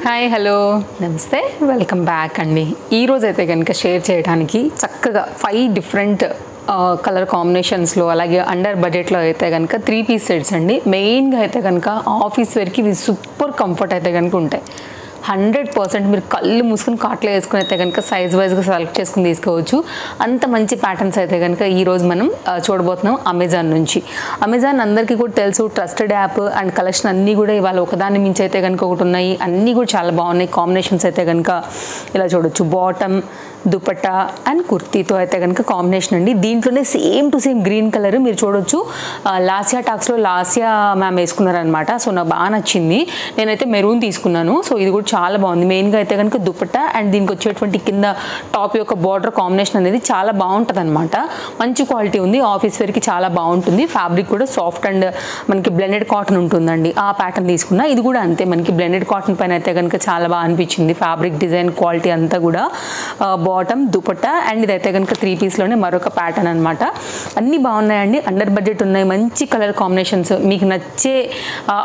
Hi hello నమస్తే welcome back అండి. ఈరోజు అయితే కనుక షేర్ చేయడానికి చక్కగా 5 డిఫరెంట్ కలర్ కాంబినేషన్స్లో అలాగే అండర్ బడ్జెట్లో అయితే కనుక 3 పీస్ సెట్స్ అండి. మెయిన్గా అయితే కనుక ఆఫీస్ వేర్కి ఇవి సూపర్ కంఫర్ట్ అయితే కనుక ఉంటాయి. 100% మీరు కళ్ళు మూసుకొని కాట్లో వేసుకుని అయితే కనుక సైజ్ వైజ్గా సెలెక్ట్ చేసుకుని తీసుకోవచ్చు. అంత మంచి ప్యాటర్న్స్ అయితే కనుక ఈరోజు మనం చూడబోతున్నాం అమెజాన్ నుంచి. అమెజాన్ అందరికీ కూడా తెలుసు, ట్రస్టెడ్ యాప్ అండ్ కలెక్షన్ అన్నీ కూడా ఇవాళ ఒకదాన్ని మించి అయితే కనుక ఒకటి ఉన్నాయి. అన్నీ కూడా చాలా బాగున్నాయి. కాంబినేషన్స్ అయితే కనుక ఇలా చూడొచ్చు. బాటమ్, దుపట్టా అండ్ కుర్తీతో అయితే కనుక కాంబినేషన్ అండి. దీంట్లోనే same to same green colour మీరు చూడొచ్చు. లాసియా టాక్స్లో లాసియా మ్యామ్ వేసుకున్నారనమాట. సో నాకు బాగా నచ్చింది. నేనైతే మెరూన్ తీసుకున్నాను. సో ఇది కూడా చాలా బాగుంది. మెయిన్గా అయితే కనుక దుపట్టా అండ్ దీనికి వచ్చేటువంటి కింద టాప్ యొక్క బార్డర్ కాంబినేషన్ అనేది చాలా బాగుంటుంది అనమాట. మంచి క్వాలిటీ ఉంది. ఆఫీస్ వేర్కి చాలా బాగుంటుంది. ఫ్యాబ్రిక్ కూడా సాఫ్ట్ అండ్ మనకి బ్లెండెడ్ కాటన్ ఉంటుందండి. ఆ ప్యాటర్న్ తీసుకున్నా. ఇది కూడా అంతే, మనకి బ్లెండెడ్ కాటన్ పైన అయితే కనుక చాలా బాగా అనిపించింది. ఫ్యాబ్రిక్ డిజైన్ క్వాలిటీ అంతా కూడా బాటమ్, దుపట్టా అండ్ ఇదైతే కనుక 3 పీస్లోనే మరొక ప్యాటర్న్ అనమాట. అన్నీ బాగున్నాయండి. అండర్ బడ్జెట్ ఉన్నాయి. మంచి కలర్ కాంబినేషన్స్ మీకు నచ్చే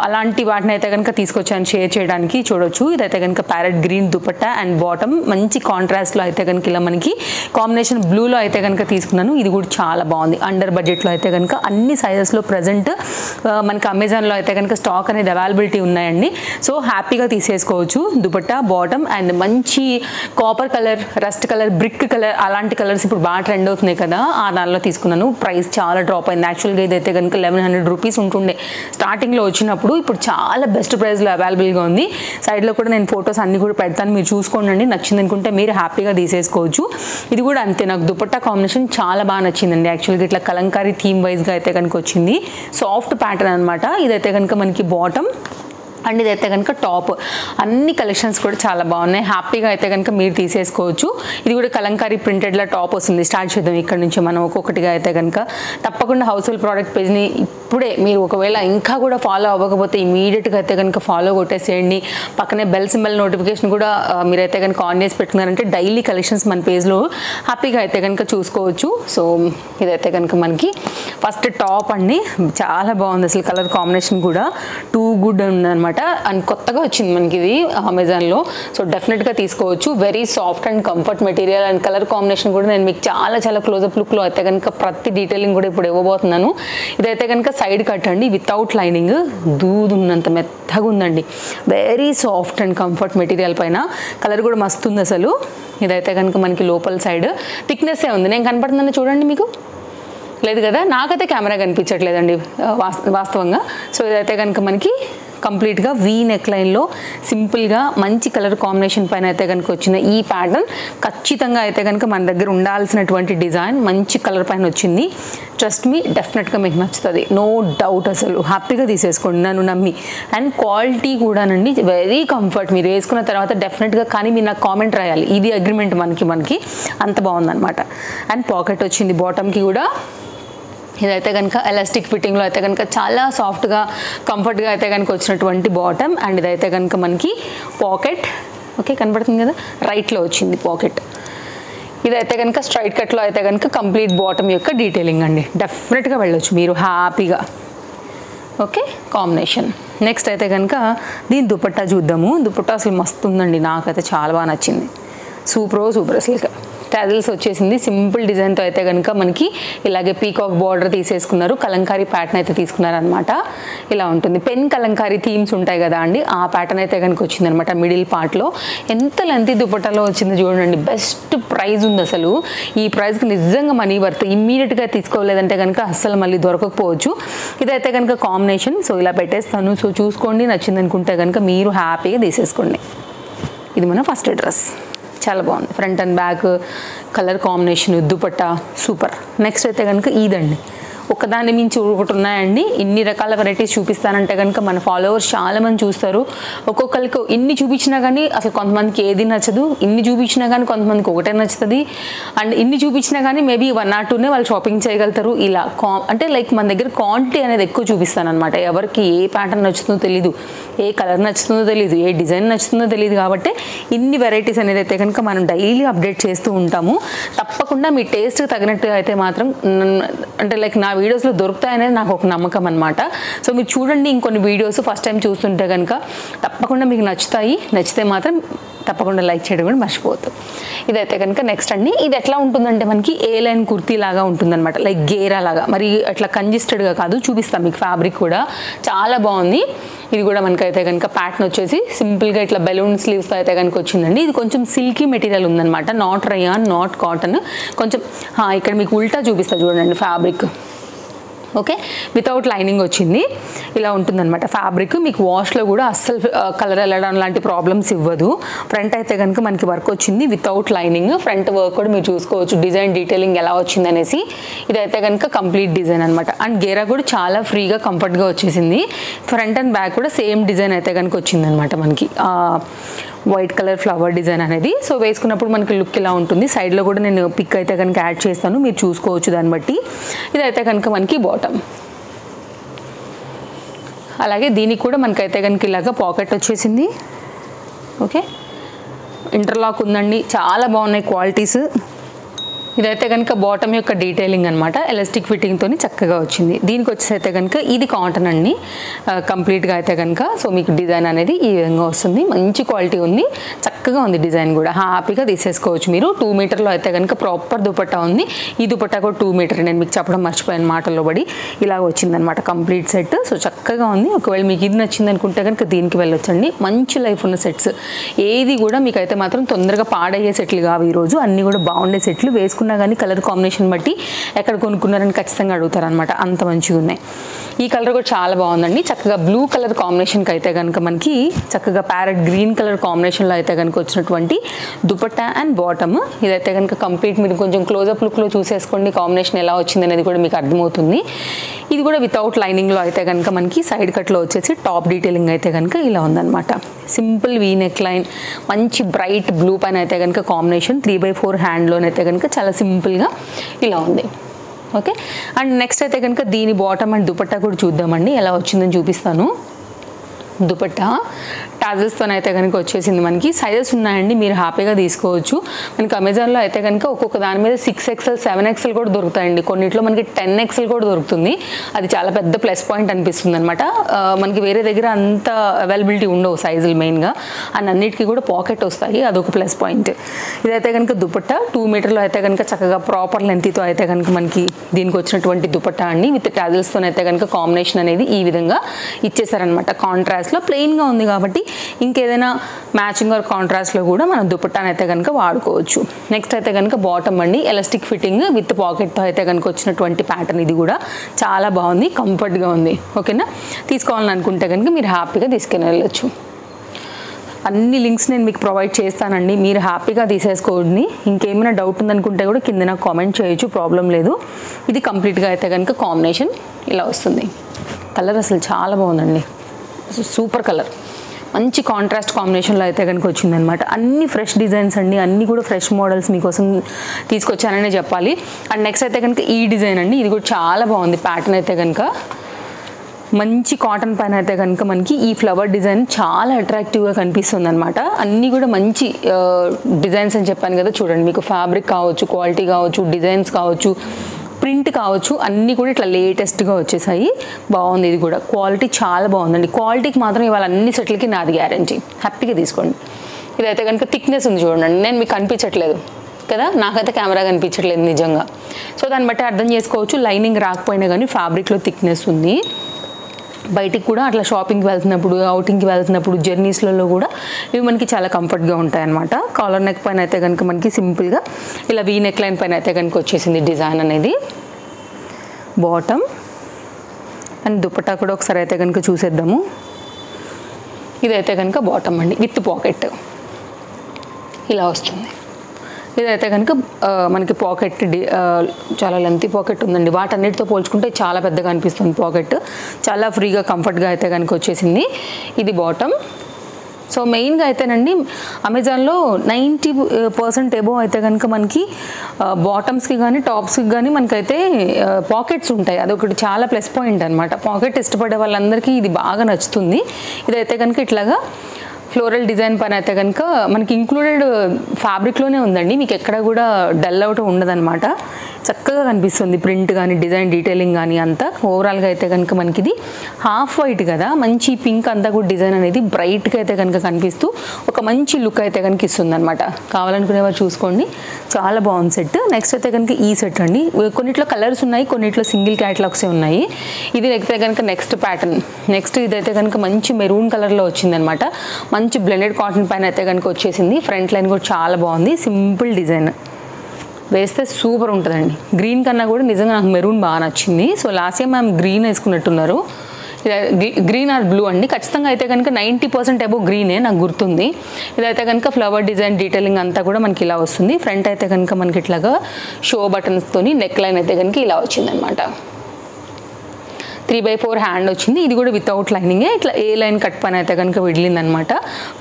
అలాంటి వాటిని అయితే కనుక తీసుకొచ్చాను షేర్ చేయడానికి. చూడొచ్చు. ఇదైతే కనుక parrot green dupatta and bottom మంచి కాంట్రాస్ట్లో అయితే కనుక ఇలా మనకి కాంబినేషన్ బ్లూలో అయితే కనుక తీసుకున్నాను. ఇది కూడా చాలా బాగుంది. అండర్ బడ్జెట్లో అయితే కనుక అన్ని సైజెస్లో ప్రజెంట్ మనకి అమెజాన్లో అయితే కనుక స్టాక్ అనేది అవైలబిలిటీ ఉన్నాయండి. సో హ్యాపీగా తీసేసుకోవచ్చు. దుపట్టా, బాటమ్ అండ్ మంచి copper colour, rust colour, brick colour అలాంటి కలర్స్ ఇప్పుడు బాగా ట్రెండ్ అవుతున్నాయి కదా, ఆ దానిలో తీసుకున్నాను. ప్రైస్ చాలా డ్రాప్ అయింది. యాక్చువల్గా ఇదైతే కనుక 1100 రూపీస్ ఉంటుండే స్టార్టింగ్లో వచ్చినప్పుడు. ఇప్పుడు చాలా బెస్ట్ ప్రైస్లో అవైలబుల్గా ఉంది. సైడ్లో కూడా నేను ఫొటోస్ అన్ని కూడా పెడతాను, మీరు చూసుకోండి. నచ్చింది అనుకుంటే మీరు హ్యాపీగా తీసేసుకోవచ్చు. ఇది కూడా అంతే. నాకు దుపట్టా కాంబినేషన్ చాలా బాగా నచ్చిందండి. యాక్చువల్గా ఇట్లా కలంకారీ థీమ్ వైజ్గా అయితే కనుక వచ్చింది. సాఫ్ట్ ప్యాటర్న్ అనమాట. ఇదైతే కనుక మనకి బాటమ్ అండ్ ఇదైతే కనుక టాప్. అన్ని కలెక్షన్స్ కూడా చాలా బాగున్నాయి. హ్యాపీగా అయితే కనుక మీరు తీసేసుకోవచ్చు. ఇది కూడా కలంకారీ ప్రింటెడ్లో టాప్ వస్తుంది. స్టార్ట్ చేద్దాం ఇక్కడ నుంచి మనం ఒక్కొక్కటిగా. అయితే కనుక తప్పకుండా హౌస్ హోల్డ్ ప్రోడక్ట్ పేజ్ని ఇప్పుడే మీరు ఒకవేళ ఇంకా కూడా ఫాలో అవ్వకపోతే ఇమీడియట్గా అయితే కనుక ఫాలో కొట్టేసేయండి. పక్కనే బెల్ సింబల్ నోటిఫికేషన్ కూడా మీరైతే కనుక ఆన్ చేసి పెట్టుకున్నారంటే డైలీ కలెక్షన్స్ మన పేజ్లో హ్యాపీగా అయితే కనుక చూసుకోవచ్చు. సో ఇదైతే కనుక మనకి ఫస్ట్ టాప్ అండి. చాలా బాగుంది అసలు. కలర్ కాంబినేషన్ కూడా టూ గుడ్ ఉందన్నమాట. అండ్ కొత్తగా వచ్చింది మనకి ఇది అమెజాన్లో. సో డెఫినెట్గా తీసుకోవచ్చు. Very soft and comfort material and colour combination కూడా నేను మీకు చాలా క్లోజప్ లుక్లో అయితే కనుక ప్రతి డీటెయిలింగ్ కూడా ఇప్పుడు ఇవ్వబోతున్నాను. ఇదైతే కనుక సైడ్ కట్ అండి, వితౌట్ లైనింగ్. దూదున్నంత మెత్తగా ఉందండి. Very soft and comfort material పైన కలర్ కూడా మస్తు ఉంది అసలు. ఇదైతే కనుక మనకి లోపల సైడ్ థిక్నెస్సే ఉంది. నేను కనపడుతుందని చూడండి, మీకు లేదు కదా, నాకైతే కెమెరా కనిపించట్లేదండి వాస్తవంగా. సో ఇదైతే కనుక మనకి కంప్లీట్గా వీ నెక్ లైన్లో సింపుల్గా మంచి కలర్ కాంబినేషన్ పైన అయితే కనుక వచ్చిన ఈ ప్యాటర్న్ ఖచ్చితంగా అయితే కనుక మన దగ్గర ఉండాల్సినటువంటి డిజైన్. మంచి కలర్ పైన వచ్చింది. ట్రస్ట్ మీ, డెఫినెట్గా మీకు నచ్చుతుంది, నో డౌట్. అసలు హ్యాపీగా తీసేసుకోండి నన్ను నమ్మి. అండ్ క్వాలిటీ కూడానండి వెరీ కంఫర్ట్. మీరు వేసుకున్న తర్వాత డెఫినెట్గా కానీ మీరు నాకు కామెంట్ రాయాలి, ఇది అగ్రిమెంట్ మనకి అంత బాగుందన్నమాట. అండ్ పాకెట్ వచ్చింది బాటమ్కి కూడా. ఇదైతే కనుక ఎలాస్టిక్ ఫిట్టింగ్లో అయితే కనుక చాలా సాఫ్ట్గా కంఫర్ట్గా అయితే కనుక వచ్చినటువంటి బాటమ్. అండ్ ఇదైతే కనుక మనకి పాకెట్. ఓకే, కనబడుతుంది కదా, రైట్లో వచ్చింది పాకెట్. ఇదైతే కనుక స్ట్రైట్ కట్లో అయితే కనుక కంప్లీట్ బాటమ్ యొక్క డీటెయిలింగ్ అండి. డెఫినెట్గా వెళ్ళొచ్చు మీరు హ్యాపీగా. Okay, combination. నెక్స్ట్ అయితే కనుక దీని దుపట్టా చూద్దాము. దుపట్టా అసలు మస్తు ఉందండి. నాకైతే చాలా బాగా నచ్చింది. సూపర్ అసలు. టాజిల్స్ వచ్చేసింది. సింపుల్ డిజైన్తో అయితే కనుక మనకి ఇలాగే పీకాక్ బార్డర్ తీసేసుకున్నారు. కలంకారీ ప్యాటర్న్ అయితే తీసుకున్నారు అనమాట. ఇలా ఉంటుంది. పెన్ కలంకారీ థీమ్స్ ఉంటాయి కదా అండి, ఆ ప్యాటర్న్ అయితే కనుక వచ్చింది అనమాట మిడిల్ పార్ట్లో. ఎంత లెంతీ దుపట్టాలో వచ్చింది చూడండి. బెస్ట్ ప్రైస్ ఉంది అసలు. ఈ ప్రైస్కి నిజంగా మనీ వర్త్. ఇమ్మీడియట్గా తీసుకోలేదంటే కనుక అస్సలు మళ్ళీ దొరకకపోవచ్చు. ఇదైతే కనుక కాంబినేషన్. సో ఇలా పెట్టేస్తాను. సో చూసుకోండి, నచ్చింది అనుకుంటే కనుక మీరు హ్యాపీగా తీసేసుకోండి. ఇది మన ఫస్ట్ డ్రెస్. చాలా బాగుంది. Front and back colour combination, dupatta super. Next అయితే కనుక ఇదండి. ఒకదాని మించి ఒకటి ఉన్నాయండి. ఇన్ని రకాల వెరైటీస్ చూపిస్తానంటే కనుక మన ఫాలోవర్స్ చాలామంది చూస్తారు. ఒక్కొక్కరికి ఇన్ని చూపించినా కానీ అసలు కొంతమందికి ఏది నచ్చదు. ఇన్ని చూపించినా కానీ కొంతమందికి ఒకటే నచ్చుతుంది. అండ్ ఇన్ని చూపించినా కానీ మేబీ 1 or 2నే వాళ్ళు షాపింగ్ చేయగలుగుతారు. ఇలా అంటే లైక్ మన దగ్గర క్వాంటిటీ అనేది ఎక్కువ చూపిస్తాను అనమాట. ఎవరికి ఏ ప్యాటర్న్ నచ్చుతుందో తెలీదు, ఏ కలర్ నచ్చుతుందో తెలీదు, ఏ డిజైన్ నచ్చుతుందో తెలియదు. కాబట్టి ఇన్ని వెరైటీస్ అనేది అయితే కనుక మనం డైలీ అప్డేట్ చేస్తూ ఉంటాము. తప్పకుండా మీ టేస్ట్కి తగినట్టుగా అయితే మాత్రం అంటే లైక్ నా వీడియోస్లో దొరుకుతాయనేది నాకు ఒక నమ్మకం అనమాట. సో మీరు చూడండి ఇంకొన్ని వీడియోస్, ఫస్ట్ టైం చూస్తుంటే కనుక తప్పకుండా మీకు నచ్చుతాయి. నచ్చితే మాత్రం తప్పకుండా లైక్ చేయడం కూడా మర్చిపోవద్దు. ఇదైతే కనుక నెక్స్ట్ అండి, ఇది ఎట్లా ఉంటుందంటే మనకి ఏ లైన్ కుర్తీ లాగా ఉంటుందన్నమాట, లైక్ గేరా లాగా, మరి అట్లా కంజెస్టెడ్గా కాదు. చూపిస్తాం మీకు, ఫ్యాబ్రిక్ కూడా చాలా బాగుంది. ఇది కూడా మనకైతే కనుక ప్యాటర్న్ వచ్చేసి సింపుల్గా ఇట్లా బెలూన్ స్లీవ్స్తో అయితే కనుక వచ్చిందండి. ఇది కొంచెం సిల్కీ మెటీరియల్ ఉందన్నమాట, నాట్ రయాన్, నాట్ కాటన్. కొంచెం ఇక్కడ మీకు ఉల్టా చూపిస్తా చూడండి ఫ్యాబ్రిక్. ఓకే, వితౌట్ లైనింగ్ వచ్చింది. ఇలా ఉంటుందన్నమాట ఫ్యాబ్రిక్. మీకు వాష్లో కూడా అస్సలు కలర్ వెళ్ళడం లాంటి ప్రాబ్లమ్స్ ఇవ్వదు. ఫ్రంట్ అయితే కనుక మనకి వర్క్ వచ్చింది వితౌట్ లైనింగ్. ఫ్రంట్ వర్క్ కూడా మీరు చూసుకోవచ్చు, డిజైన్ డీటెయిలింగ్ ఎలా వచ్చింది అనేసి. ఇదైతే కనుక కంప్లీట్ డిజైన్ అనమాట. అండ్ గేరా కూడా చాలా ఫ్రీగా కంఫర్ట్గా వచ్చేసింది. ఫ్రంట్ అండ్ బ్యాక్ కూడా సేమ్ డిజైన్ అయితే కనుక వచ్చిందనమాట మనకి, వైట్ కలర్ ఫ్లవర్ డిజైన్ అనేది. సో వేసుకున్నప్పుడు మనకి లుక్ ఇలా ఉంటుంది. సైడ్లో కూడా నేను పిక్ అయితే కనుక యాడ్ చేస్తాను, మీరు చూసుకోవచ్చు దాన్ని బట్టి. ఇదైతే కనుక మనకి బాటమ్. అలాగే దీనికి కూడా మనకైతే కనుక ఇలాగ పాకెట్ వచ్చేసింది. ఓకే, ఇంటర్లాక్ ఉందండి, చాలా బాగున్నాయి క్వాలిటీస్. ఇదైతే కనుక బాటమ్ యొక్క డీటెయిలింగ్ అనమాట, ఎలాస్టిక్ ఫిట్టింగ్తో చక్కగా వచ్చింది. దీనికి వచ్చేసి అయితే కనుక ఇది కాటన్ అండి కంప్లీట్గా అయితే కనుక. సో మీకు డిజైన్ అనేది ఈ విధంగా వస్తుంది, మంచి క్వాలిటీ ఉంది, చక్కగా ఉంది డిజైన్ కూడా, హ్యాపీగా తీసేసుకోవచ్చు మీరు. 2 మీటర్లో అయితే కనుక ప్రాపర్ దుపట్టా ఉంది. ఈ దుపట్టా కూడా 2 మీటర్, నేను మీకు చెప్పడం మర్చిపోయాను మాటల్లో పడి. ఇలా వచ్చిందనమాట కంప్లీట్ సెట్. సో చక్కగా ఉంది. ఒకవేళ మీకు ఇది నచ్చింది అనుకుంటే కనుక దీనికి వెళ్ళొచ్చండి. మంచి లైఫ్ ఉన్న సెట్స్, ఏది కూడా మీకు అయితే మాత్రం తొందరగా పాడయ్యే సెట్లు కావు. ఈరోజు అన్నీ కూడా బాగుండే సెట్లు. వేసుకున్న కానీ కలర్ కాంబినేషన్ బట్టి ఎక్కడ కొనుక్కున్నారని ఖచ్చితంగా అడుగుతారనమాట, అంత మంచిగా ఉన్నాయి. ఈ కలర్ కూడా చాలా బాగుందండి, చక్కగా బ్లూ కలర్ కాంబినేషన్కి అయితే కనుక మనకి చక్కగా ప్యారెట్ గ్రీన్ కలర్ కాంబినేషన్లో అయితే కనుక వచ్చినటువంటి దుపట్టా అండ్ బాటమ్. ఇదైతే కనుక కంప్లీట్ మీరు కొంచెం క్లోజప్ లుక్లో చూసేసుకోండి కాంబినేషన్ ఎలా వచ్చింది అనేది కూడా మీకు అర్థమవుతుంది. ఇది కూడా వితౌట్ లైనింగ్లో అయితే కనుక మనకి సైడ్ కట్లో వచ్చేసి టాప్ డీటెయిలింగ్ అయితే కనుక ఇలా ఉందన్నమాట. సింపుల్ వీ నెక్ లైన్, మంచి బ్రైట్ బ్లూ పైన అయితే కనుక కాంబినేషన్, 3/4 హ్యాండ్లోనైతే కనుక చాలా సింపుల్గా ఇలా ఉంది. ఓకే, అండ్ నెక్స్ట్ అయితే కనుక దీని బాటమ్ అండ్ దుపట్టా కూడా చూద్దామండి, ఎలా వచ్చిందని చూపిస్తాను. దుపట్టా టాజెస్తో అయితే కనుక వచ్చేసింది. మనకి సైజెస్ ఉన్నాయండి, మీరు హ్యాపీగా తీసుకోవచ్చు. మనకి అమెజాన్లో అయితే కనుక ఒక్కొక్క దాని మీద 6XL 7XL కూడా దొరుకుతాయండి. కొన్నిట్లో మనకి 10XL కూడా దొరుకుతుంది. అది చాలా పెద్ద ప్లస్ పాయింట్ అనిపిస్తుంది అనమాట. మనకి వేరే దగ్గర అంత అవైలబిలిటీ ఉండవు సైజులు మెయిన్గా, అండ్ అన్నిటికీ కూడా పాకెట్ వస్తాయి, అదొక ప్లస్ పాయింట్. ఇదైతే కనుక దుపట్టా 2 మీటర్లో అయితే కనుక చక్కగా ప్రాపర్ లెంత్తో అయితే కనుక మనకి దీనికి వచ్చినటువంటి దుపట్టా అండి, విత్ టాజెల్స్తో అయితే కనుక కాంబినేషన్ అనేది ఈ విధంగా ఇచ్చేసారనమాట. కాంట్రాస్ట్లో ప్లెయిన్గా ఉంది కాబట్టి ఇంకేదైనా మ్యాచింగ్ ఆర్ కాంట్రాస్ట్లో కూడా మనం దుపట్టాను అయితే కనుక వాడుకోవచ్చు. నెక్స్ట్ అయితే కనుక బాటమ్ అండి, ఎలాస్టిక్ ఫిట్టింగ్ విత్ పాకెట్తో అయితే కనుక వచ్చినటువంటి ప్యాటర్న్. ఇది కూడా చాలా బాగుంది, కంఫర్ట్గా ఉంది. ఓకేనా, తీసుకోవాలని అనుకుంటే కనుక మీరు హ్యాపీగా తీసుకుని వెళ్ళొచ్చు. అన్ని లింక్స్ నేను మీకు ప్రొవైడ్ చేస్తానండి, మీరు హ్యాపీగా తీసేసుకోండి. ఇంకేమైనా డౌట్ ఉందనుకుంటే కూడా కింద నాకు కామెంట్ చేయొచ్చు, ప్రాబ్లం లేదు. ఇది కంప్లీట్గా అయితే కనుక కాంబినేషన్ ఇలా వస్తుంది. కలర్ అసలు చాలా బాగుందండి, సూపర్ కలర్, మంచి కాంట్రాస్ట్ కాంబినేషన్లో అయితే కనుక వచ్చిందనమాట. అన్ని ఫ్రెష్ డిజైన్స్ అండి, అన్నీ కూడా ఫ్రెష్ మోడల్స్ మీకోసం తీసుకొచ్చాననే చెప్పాలి. అండ్ నెక్స్ట్ అయితే కనుక ఈ డిజైన్ అండి, ఇది కూడా చాలా బాగుంది. ప్యాటర్న్ అయితే కనుక మంచి కాటన్ పైన అయితే కనుక మనకి ఈ ఫ్లవర్ డిజైన్ చాలా అట్రాక్టివ్గా కనిపిస్తుంది అనమాట. అన్నీ కూడా మంచి డిజైన్స్ అని చెప్పాను కదా, చూడండి మీకు ఫ్యాబ్రిక్ కావచ్చు, క్వాలిటీ కావచ్చు, డిజైన్స్ కావచ్చు, ప్రింట్ కావచ్చు, అన్నీ కూడా ఇట్లా లేటెస్ట్గా వచ్చేసాయి. బాగుంది, ఇది కూడా క్వాలిటీ చాలా బాగుందండి. క్వాలిటీకి మాత్రం ఇవాళ అన్ని సెట్లకి నాది గ్యారంటీ, హ్యాపీగా తీసుకోండి. ఇదైతే కనుక థిక్నెస్ ఉంది చూడండి, నేను మీకు కనిపించట్లేదు కదా, నాకైతే కెమెరా కనిపించట్లేదు నిజంగా. సో దాన్ని బట్టి అర్థం చేసుకోవచ్చు, లైనింగ్ రాకపోయినా కానీ ఫ్యాబ్రిక్లో థిక్నెస్ ఉంది. బయటికి కూడా అట్లా షాపింగ్కి వెళ్తున్నప్పుడు, అవుటింగ్కి వెళ్తున్నప్పుడు, జర్నీస్లలో కూడా ఇవి మనకి చాలా కంఫర్ట్గా ఉంటాయన్నమాట. కాలర్ నెక్ పైన అయితే కనుక మనకి సింపుల్గా ఇలా వీ నెక్ లైన్ పైన అయితే కనుక వచ్చేసింది డిజైన్ అనేది. బాటమ్ అండ్ దుపట్టా కూడా ఒకసారి అయితే కనుక చూసేద్దాము. ఇదైతే కనుక బాటమ్ అండి, విత్ పాకెట్ ఇలా వస్తుంది. ఇదైతే కనుక మనకి పాకెట్ చాలా లెంతీ పాకెట్ ఉందండి. వాటన్నిటితో పోల్చుకుంటే చాలా పెద్దగా అనిపిస్తుంది పాకెట్, చాలా ఫ్రీగా కంఫర్ట్గా అయితే కనుక వచ్చేసింది. ఇది బాటమ్. సో మెయిన్గా అయితేనండి అమెజాన్లో 90% ఎబోవ్ అయితే కనుక మనకి బాటమ్స్కి కానీ టాప్స్కి కానీ మనకైతే పాకెట్స్ ఉంటాయి. అదొకటి చాలా ప్లస్ పాయింట్ అనమాట. పాకెట్ ఇష్టపడే వాళ్ళందరికీ ఇది బాగా నచ్చుతుంది. ఇదైతే కనుక ఇట్లాగా ఫ్లోరల్ డిజైన్ పైన అయితే కనుక మనకి ఇంక్లూడెడ్ ఫ్యాబ్రిక్లోనే ఉందండి, మీకు ఎక్కడ కూడా డల్ అవుట్ ఉండదన్నమాట. చక్కగా కనిపిస్తుంది ప్రింట్ కానీ డిజైన్ డీటెయిలింగ్ కానీ అంతా. ఓవరాల్గా అయితే కనుక మనకి ఇది హాఫ్ వైట్ కదా, మంచి పింక్ అంతా కూడా డిజైన్ అనేది బ్రైట్గా అయితే కనుక కనిపిస్తూ ఒక మంచి లుక్ అయితే కనుక ఇస్తుంది అనమాట. కావాలనుకునేవారు చూసుకోండి, చాలా బాగుంది సెట్. నెక్స్ట్ అయితే కనుక ఈ సెట్ అండి. కొన్నిట్లో కలర్స్ ఉన్నాయి, కొన్నిట్లో సింగిల్ క్యాటలాగ్సే ఉన్నాయి. ఇది అయితే కనుక నెక్స్ట్ ప్యాటర్న్. నెక్స్ట్ ఇదైతే కనుక మంచి మెరూన్ కలర్లో వచ్చిందనమాట. మంచి బ్లెండెడ్ కాటన్ పైన అయితే కనుక వచ్చేసింది. ఫ్రంట్ లైన్ కూడా చాలా బాగుంది, సింపుల్ డిజైన్, వేస్తే సూపర్ ఉంటుందండి. గ్రీన్ కన్నా కూడా నిజంగా నాకు మెరూన్ బాగా నచ్చింది. సో లాస్ట్ టైం మేము గ్రీన్ వేసుకున్నట్టున్నారు, గ్రీన్ ఆర్ బ్లూ అండి. ఖచ్చితంగా అయితే కనుక 90% అబౌవ్ గ్రీనే నాకు గుర్తుంది. ఇదైతే కనుక ఫ్లవర్ డిజైన్ డీటెయిలింగ్ అంతా కూడా మనకి ఇలా వస్తుంది. ఫ్రంట్ అయితే కనుక మనకి ఇట్లాగా షో బటన్స్తోని నెక్ లైన్ అయితే కనుక ఇలా వచ్చిందనమాట. 3/4 హ్యాండ్ వచ్చింది. ఇది కూడా వితౌట్ లైనింగే, ఇట్లా ఏ లైన్ కట్ పైన అయితే కనుక విడిలిందనమాట.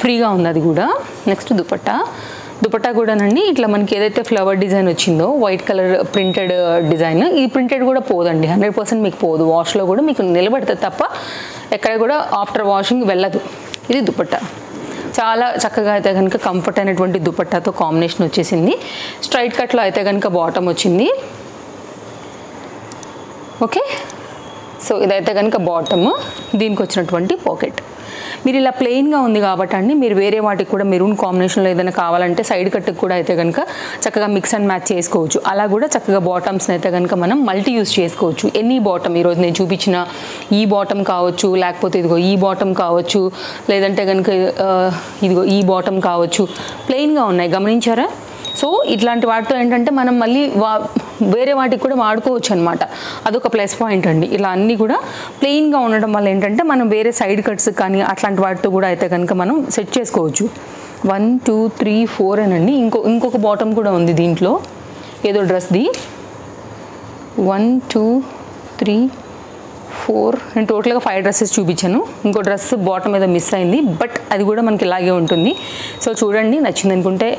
ఫ్రీగా ఉంది అది కూడా. నెక్స్ట్ దుపట్టా కూడానండి ఇట్లా మనకి ఏదైతే ఫ్లవర్ డిజైన్ వచ్చిందో వైట్ కలర్ ప్రింటెడ్ డిజైన్, ఈ ప్రింటెడ్ కూడా పోదండి, 100% మీకు పోదు. వాష్లో కూడా మీకు నిలబెడుతుంది తప్ప ఎక్కడ కూడా ఆఫ్టర్ వాషింగ్ వెళ్ళదు. ఇది దుపట్టా, చాలా చక్కగా అయితే కనుక కంఫర్ట్ అయినటువంటి దుపట్టాతో కాంబినేషన్ వచ్చేసింది. స్ట్రైట్ కట్లో అయితే కనుక బాటమ్ వచ్చింది. ఓకే, సో ఇదైతే కనుక బాటమ్, దీనికి వచ్చినటువంటి పాకెట్. మీరు ఇలా ప్లెయిన్గా ఉంది కాబట్టి అండి, మీరు వేరే వాటికి కూడా మెరూన్ కాంబినేషన్లో ఏదైనా కావాలంటే సైడ్ కట్కి కూడా అయితే కనుక చక్కగా మిక్స్ అండ్ మ్యాచ్ చేసుకోవచ్చు. అలా కూడా చక్కగా బాటమ్స్ని అయితే కనుక మనం మల్టీ యూస్ చేసుకోవచ్చు. ఎనీ బాటమ్, ఈరోజు నేను చూపించిన ఈ బాటమ్ కావచ్చు, లేకపోతే ఇదిగో ఈ బాటమ్ కావచ్చు, లేదంటే కనుక ఇదిగో ఈ బాటమ్ కావచ్చు, ప్లెయిన్గా ఉన్నాయి, గమనించారా? సో ఇట్లాంటి వాటితో ఏంటంటే మనం మళ్ళీ వేరే వాటికి కూడా వాడుకోవచ్చు అనమాట. అదొక ప్లస్ పాయింట్ అండి. ఇలా అన్నీ కూడా ప్లెయిన్గా ఉండడం వల్ల ఏంటంటే మనం వేరే సైడ్ కట్స్ కానీ అట్లాంటి వాటితో కూడా అయితే కనుక మనం సెట్ చేసుకోవచ్చు. 1 2 3 4 అనండి. ఇంకొక బాటమ్ కూడా ఉంది దీంట్లో, ఏదో డ్రెస్ది. 1 2 3 4 నేను టోటల్గా 5 డ్రెస్సెస్ చూపించాను. ఇంకో డ్రెస్ బాటమ్ ఏదో మిస్ అయింది, బట్ అది కూడా మనకి ఇలాగే ఉంటుంది. సో చూడండి, నచ్చింది అనుకుంటే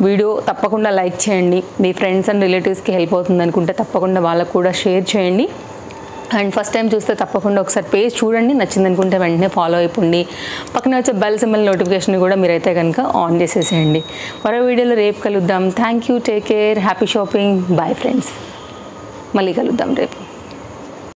వీడియో తప్పకుండా లైక్ చేయండి. మీ ఫ్రెండ్స్ అండ్ రిలేటివ్స్కి హెల్ప్ అవుతుంది అనుకుంటే తప్పకుండా వాళ్ళకు కూడా షేర్ చేయండి. అండ్ ఫస్ట్ టైం చూస్తే తప్పకుండా ఒకసారి పేజ్ చూడండి, నచ్చింది అనుకుంటే వెంటనే ఫాలో అయిపోండి. పక్కన వచ్చే బెల్ సింబల్ నోటిఫికేషన్ కూడా మీరైతే కనుక ఆన్ చేసేసేయండి. మరో వీడియోలో రేపు కలుద్దాం. Thank you, take care, happy shopping, bye friends. మళ్ళీ కలుద్దాం రేపు.